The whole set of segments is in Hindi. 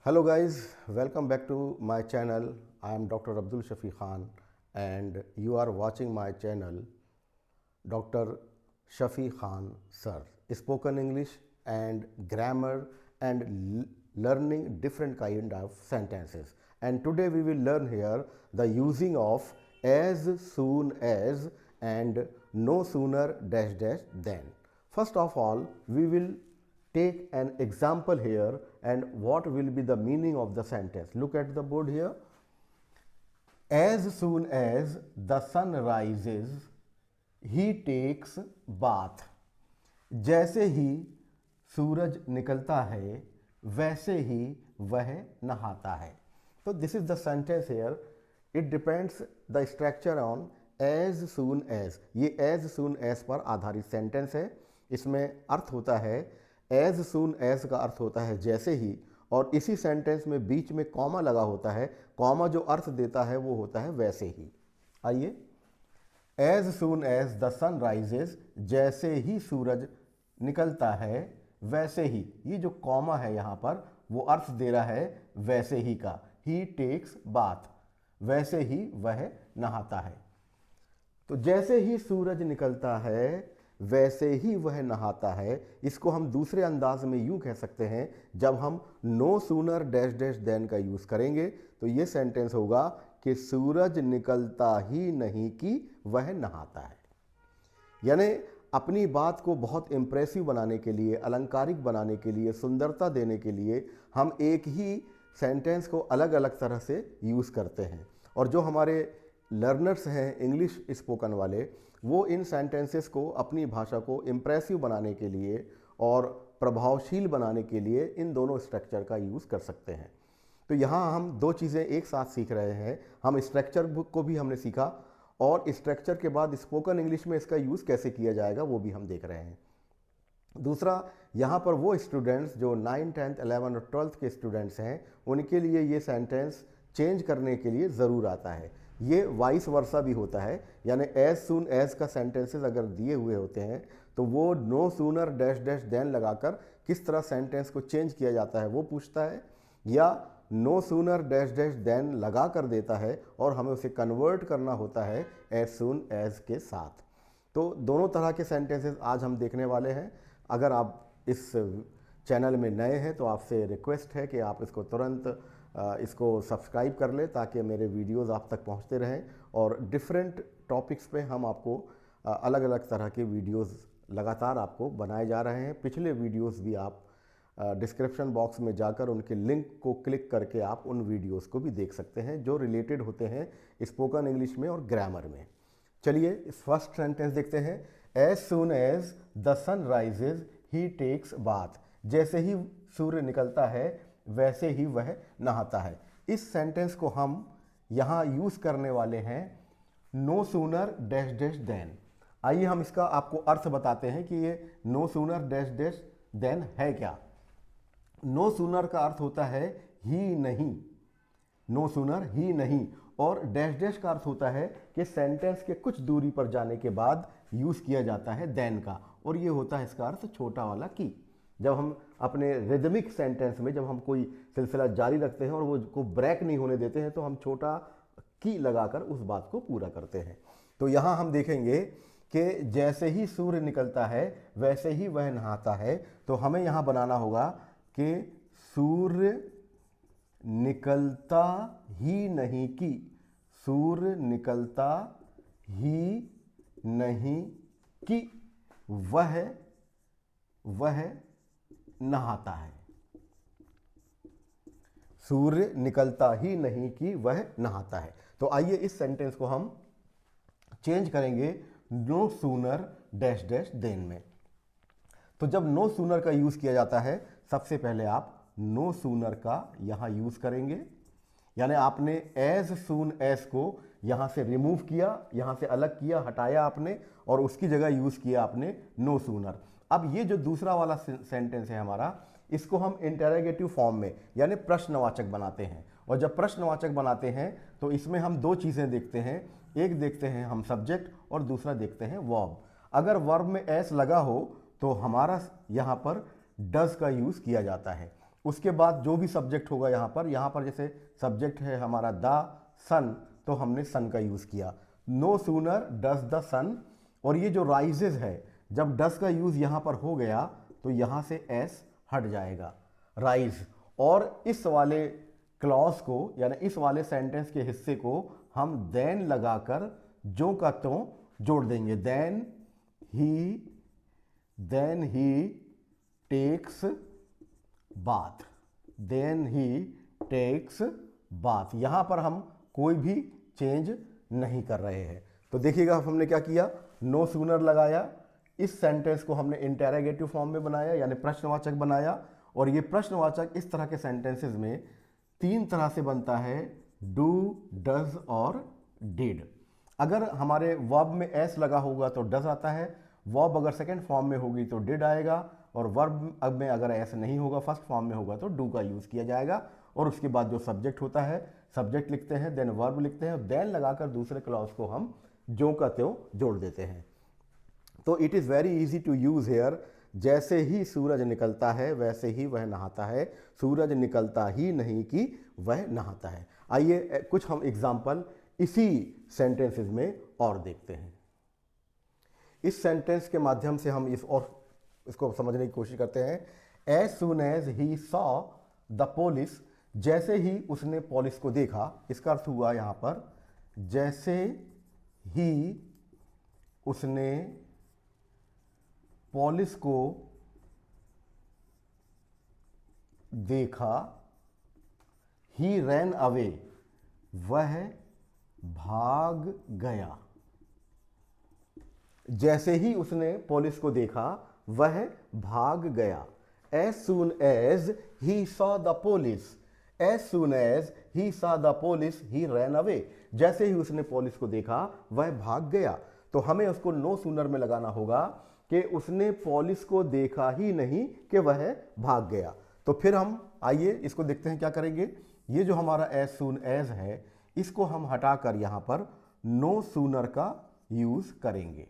Hello guys, welcome back to my channel. I am Dr. Abdul Shafi Khan and you are watching my channel Dr. Shafi Khan Sir. Spoken English and grammar and learning different kind of sentences. And today we will learn here the using of as soon as and no sooner dash dash than. First of all, we will take an example here and what will be the meaning of the sentence. Look at the board here. As soon as the sun rises, he takes bath. जैसे ही सूरज निकलता है वैसे ही वह नहाता है. तो this is the sentence here. It depends the structure on as soon as. ये एज सून एज पर आधारित सेंटेंस है. इसमें अर्थ होता है एज सून एज का अर्थ होता है जैसे ही, और इसी सेंटेंस में बीच में कॉमा लगा होता है. कॉमा जो अर्थ देता है वो होता है वैसे ही. आइए, as soon as the sun rises, जैसे ही सूरज निकलता है वैसे ही. ये जो कॉमा है यहाँ पर वो अर्थ दे रहा है वैसे ही का. ही टेक्स बाथ, वैसे ही वह नहाता है. तो जैसे ही सूरज निकलता है वैसे ही वह नहाता है. इसको हम दूसरे अंदाज में यूं कह सकते हैं, जब हम no sooner dash dash then का यूज़ करेंगे तो ये सेंटेंस होगा कि सूरज निकलता ही नहीं कि वह नहाता है. यानी अपनी बात को बहुत इम्प्रेसिव बनाने के लिए, अलंकारिक बनाने के लिए, सुंदरता देने के लिए हम एक ही सेंटेंस को अलग अलग तरह से यूज़ करते हैं. और जो हमारे लर्नर्स हैं इंग्लिश स्पोकन वाले, वो इन सेंटेंसेस को अपनी भाषा को इम्प्रेसिव बनाने के लिए और प्रभावशील बनाने के लिए इन दोनों स्ट्रक्चर का यूज़ कर सकते हैं. तो यहाँ हम दो चीज़ें एक साथ सीख रहे हैं. हम स्ट्रक्चर बुक को भी हमने सीखा और स्ट्रक्चर के बाद स्पोकन इंग्लिश में इसका यूज़ कैसे किया जाएगा वो भी हम देख रहे हैं. दूसरा, यहाँ पर वो स्टूडेंट्स जो 9th, 10th, 11th और 12th के स्टूडेंट्स हैं, उनके लिए ये सेंटेंस चेंज करने के लिए ज़रूर आता है. ये वाइस वर्सा भी होता है. यानी एज सून एज का सेंटेंसेस अगर दिए हुए होते हैं तो वो no sooner dash dash then लगाकर किस तरह सेंटेंस को चेंज किया जाता है वो पूछता है, या no sooner dash dash then लगा कर देता है और हमें उसे कन्वर्ट करना होता है एज सून एज के साथ. तो दोनों तरह के सेंटेंसेस आज हम देखने वाले हैं. अगर आप इस चैनल में नए हैं तो आपसे रिक्वेस्ट है कि आप इसको तुरंत इसको सब्सक्राइब कर लें ताकि मेरे वीडियोस आप तक पहुंचते रहें. और डिफरेंट टॉपिक्स पे हम आपको अलग अलग तरह के वीडियोस लगातार आपको बनाए जा रहे हैं. पिछले वीडियोस भी आप डिस्क्रिप्शन बॉक्स में जाकर उनके लिंक को क्लिक करके आप उन वीडियोस को भी देख सकते हैं जो रिलेटेड होते हैं स्पोकन इंग्लिश में और ग्रामर में. चलिए इस फर्स्ट सेंटेंस देखते हैं. As soon as the sun rises he takes bath. जैसे ही सूर्य निकलता है वैसे ही वह नहाता है. इस सेंटेंस को हम यहाँ यूज़ करने वाले हैं no sooner dash dash then. आइए हम इसका आपको अर्थ बताते हैं कि ये no sooner dash dash then है क्या. नो सूनर का अर्थ होता है ही नहीं. नो सूनर ही नहीं. और डैश डैश का अर्थ होता है कि सेंटेंस के कुछ दूरी पर जाने के बाद यूज़ किया जाता है देन का, और ये होता है इसका अर्थ छोटा वाला की. जब हम अपने रिदमिक सेंटेंस में जब हम कोई सिलसिला जारी रखते हैं और वो को ब्रेक नहीं होने देते हैं तो हम छोटा की लगाकर उस बात को पूरा करते हैं. तो यहाँ हम देखेंगे कि जैसे ही सूर्य निकलता है वैसे ही वह नहाता है. तो हमें यहाँ बनाना होगा कि सूर्य निकलता ही नहीं कि. सूर्य निकलता ही नहीं कि वह नहाता है. सूर्य निकलता ही नहीं कि वह नहाता है. तो आइए इस सेंटेंस को हम चेंज करेंगे no sooner dash dash then में. तो जब नो सूनर का यूज़ किया जाता है सबसे पहले आप नो सूनर का यहाँ यूज़ करेंगे. यानी आपने एज सून एज को यहाँ से रिमूव किया, यहाँ से अलग किया, हटाया आपने, और उसकी जगह यूज़ किया आपने नो सूनर. अब ये जो दूसरा वाला सेंटेंस है हमारा, इसको हम इंटरोगेटिव फॉर्म में यानी प्रश्नवाचक बनाते हैं. और जब प्रश्नवाचक बनाते हैं तो इसमें हम दो चीज़ें देखते हैं. एक देखते हैं हम सब्जेक्ट और दूसरा देखते हैं वर्ब. अगर वर्ब में एस लगा हो तो हमारा यहाँ पर डज का यूज़ किया जाता है. उसके बाद जो भी सब्जेक्ट होगा यहाँ पर जैसे सब्जेक्ट है हमारा द सन, तो हमने सन का यूज़ किया। नो सूनर डस द सन, और ये जो राइजेज है, जब डस का यूज़ यहाँ पर हो गया तो यहाँ से एस हट जाएगा, राइज। और इस वाले क्लॉज को यानी इस वाले सेंटेंस के हिस्से को हम देन लगाकर जो का त्यों जोड़ देंगे। Then he takes bath, then he takes bath. यहां पर हम कोई भी चेंज नहीं कर रहे हैं। तो देखिएगा हमने क्या किया, नो सूनर लगाया, इस सेंटेंस को हमने इंटेरोगेटिव फॉर्म में बनाया यानी प्रश्नवाचक बनाया। और ये प्रश्नवाचक इस तरह के सेंटेंसेस में 3 तरह से बनता है, डू, डज और डिड। अगर हमारे वर्ब में एस लगा होगा तो डज आता है, वर्ब अगर सेकंड फॉर्म में होगी तो डिड आएगा, और वर्ब अब में अगर एस नहीं होगा, फर्स्ट फॉर्म में होगा तो डू का यूज़ किया जाएगा। और उसके बाद जो सब्जेक्ट होता है, सब्जेक्ट लिखते हैं, देन वर्ब लिखते हैं, देन लगाकर दूसरे क्लॉज को हम जो का त्यों जोड़ देते हैं। तो it is very easy to use here. जैसे ही सूरज निकलता है वैसे ही वह नहाता है, सूरज निकलता ही नहीं कि वह नहाता है। आइए कुछ हम एग्जाम्पल इसी सेंटेंसेस में और देखते हैं। इस सेंटेंस के माध्यम से हम इसको समझने की कोशिश करते हैं। As soon as he saw the police, जैसे ही उसने पुलिस को देखा, इसका अर्थ हुआ यहाँ पर जैसे ही उसने पुलिस को देखा, ही रैन अवे, वह भाग गया। जैसे ही उसने पुलिस को देखा वह भाग गया। As soon as he saw the police, as soon as he saw the police he ran away, जैसे ही उसने पुलिस को देखा वह भाग गया। तो हमें उसको नो सूनर में लगाना होगा कि उसने पुलिस को देखा ही नहीं कि वह भाग गया। तो फिर हम आइए इसको देखते हैं क्या करेंगे। ये जो हमारा एज सून एज है, इसको हम हटाकर यहाँ पर नो सूनर का यूज़ करेंगे।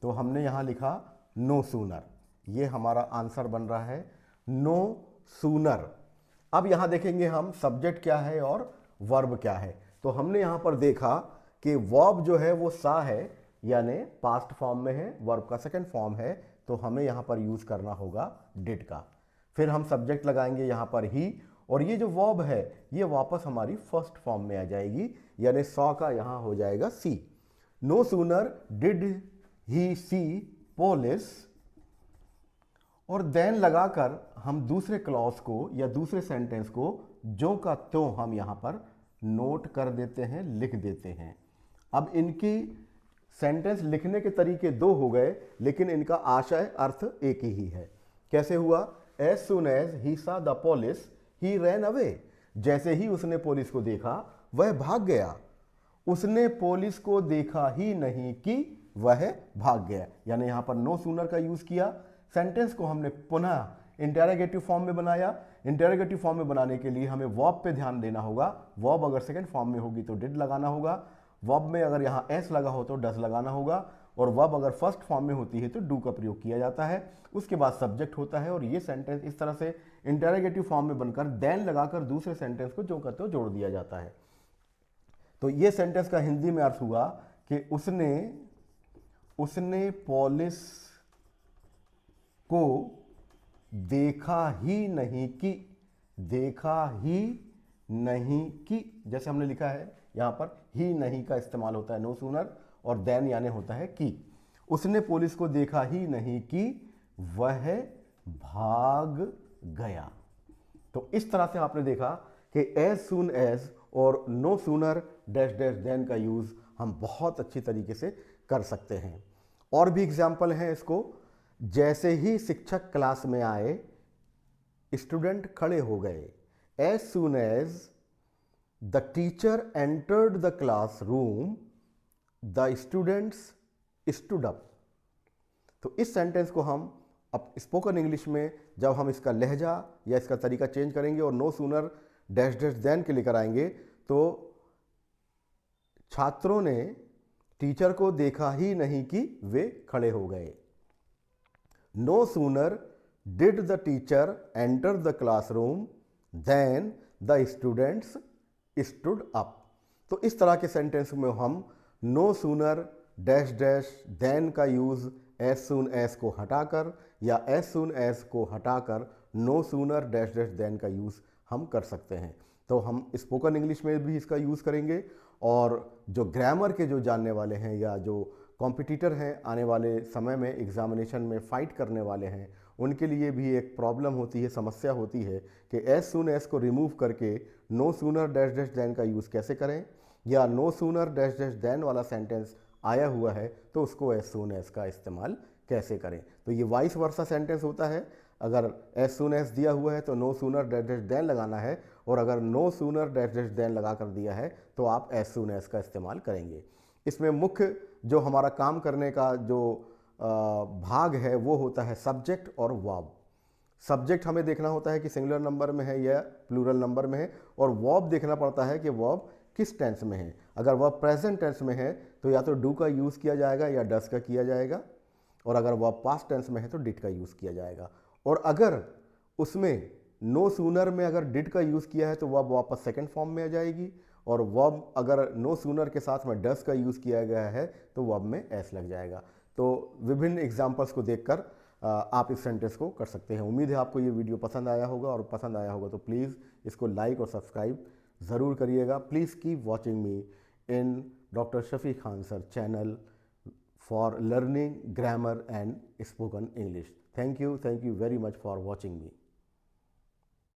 तो हमने यहाँ लिखा नो सूनर, ये हमारा आंसर बन रहा है नो सूनर। अब यहाँ देखेंगे हम सब्जेक्ट क्या है और वर्ब क्या है। तो हमने यहाँ पर देखा कि वर्ब जो है वो सा है यानी पास्ट फॉर्म में है, वर्ब का सेकंड फॉर्म है, तो हमें यहाँ पर यूज़ करना होगा डिड का। फिर हम सब्जेक्ट लगाएंगे यहाँ पर ही, और ये जो वर्ब है ये वापस हमारी फर्स्ट फॉर्म में आ जाएगी यानी सॉ का यहाँ हो जाएगा सी। No sooner did he see police, और देन लगाकर हम दूसरे क्लॉज को या दूसरे सेंटेंस को जो का त्यों हम यहाँ पर नोट कर देते हैं, लिख देते हैं। अब इनकी सेंटेंस लिखने के तरीके 2 हो गए, लेकिन इनका आशय अर्थ एक ही है। कैसे हुआ, as soon as he saw the police he ran away, जैसे ही उसने पुलिस को देखा वह भाग गया। उसने पुलिस को देखा ही नहीं कि वह भाग गया, यानी यहाँ पर नो सूनर का यूज़ किया। सेंटेंस को हमने पुनः इंटेरोगेटिव फॉर्म में बनाया। इंटेरोगेटिव फॉर्म में बनाने के लिए हमें वर्ब पे ध्यान देना होगा। वर्ब अगर सेकंड फॉर्म में होगी तो डिड लगाना होगा, वर्ब में अगर यहाँ एस लगा हो तो डस लगाना होगा, और वर्ब अगर फर्स्ट फॉर्म में होती है तो डू का प्रयोग किया जाता है। उसके बाद सब्जेक्ट होता है, और ये सेंटेंस इस तरह से इंटेरोगेटिव फॉर्म में बनकर देन लगाकर दूसरे सेंटेंस को जो करते हो जोड़ दिया जाता है। तो ये सेंटेंस का हिंदी में अर्थ हुआ कि उसने पुलिस को देखा ही नहीं कि, जैसे हमने लिखा है यहाँ पर ही नहीं का इस्तेमाल होता है नो सूनर, और देन यानी होता है कि। उसने पुलिस को देखा ही नहीं कि वह भाग गया। तो इस तरह से आपने देखा कि एज सून एज और no sooner dash dash then का यूज़ हम बहुत अच्छी तरीके से कर सकते हैं। और भी एग्जाम्पल हैं इसको। जैसे ही शिक्षक क्लास में आए स्टूडेंट खड़े हो गए। As soon as the teacher entered the classroom the students stood up. तो इस सेंटेंस को हम अब स्पोकन इंग्लिश में जब हम इसका लहजा या इसका तरीका चेंज करेंगे और no sooner dash dash then के लेकर आएंगे, तो छात्रों ने टीचर को देखा ही नहीं कि वे खड़े हो गए। No sooner did the teacher enter the classroom, then the students stood up. तो इस तरह के सेंटेंस में हम no sooner dash dash then का यूज़ एज सून एज को हटाकर या एज सून एज को हटाकर no sooner dash dash then का यूज़ हम कर सकते हैं। तो हम स्पोकन इंग्लिश में भी इसका यूज़ करेंगे, और जो ग्रामर के जो जानने वाले हैं या जो कॉम्पिटिटर हैं आने वाले समय में एग्जामिनेशन में फ़ाइट करने वाले हैं, उनके लिए भी एक प्रॉब्लम होती है, समस्या होती है कि एज सून एज को रिमूव करके no sooner dash dash then का यूज़ कैसे करें, या no sooner dash dash then वाला सेंटेंस आया हुआ है तो उसको एज सून एज का इस्तेमाल कैसे करें। तो ये वाइस वर्सा सेंटेंस होता है। अगर एज सून एज दिया हुआ है तो no sooner dash dash then लगाना है, और अगर no sooner dash dash then लगा कर दिया है तो आप एज सून एज का इस्तेमाल करेंगे। इसमें मुख्य जो हमारा काम करने का जो भाग है वो होता है सब्जेक्ट और वर्ब। सब्जेक्ट हमें देखना होता है कि सिंगुलर नंबर में है या प्लूरल नंबर में है, और वर्ब देखना पड़ता है कि वर्ब किस टेंस में है। अगर वर्ब प्रेजेंट टेंस में है तो या तो डू का यूज़ किया जाएगा या डस का किया जाएगा, और अगर वर्ब पास्ट टेंस में है तो डिड का यूज़ किया जाएगा। और अगर उसमें नो सूनर में अगर डिड का यूज़ किया है तो वर्ब वापस सेकंड फॉर्म में आ जाएगी, और वर्ब अगर नो सूनर के साथ में डस का यूज़ किया गया है तो वर्ब में एस लग जाएगा। तो विभिन्न एग्जाम्पल्स को देखकर आप इस सेंटेंस को कर सकते हैं। उम्मीद है आपको ये वीडियो पसंद आया होगा, और पसंद आया होगा तो प्लीज़ इसको लाइक और सब्सक्राइब ज़रूर करिएगा। Please keep watching me in doctor Shafi Khan sir channel for learning grammar and spoken English. Thank you very much for watching me.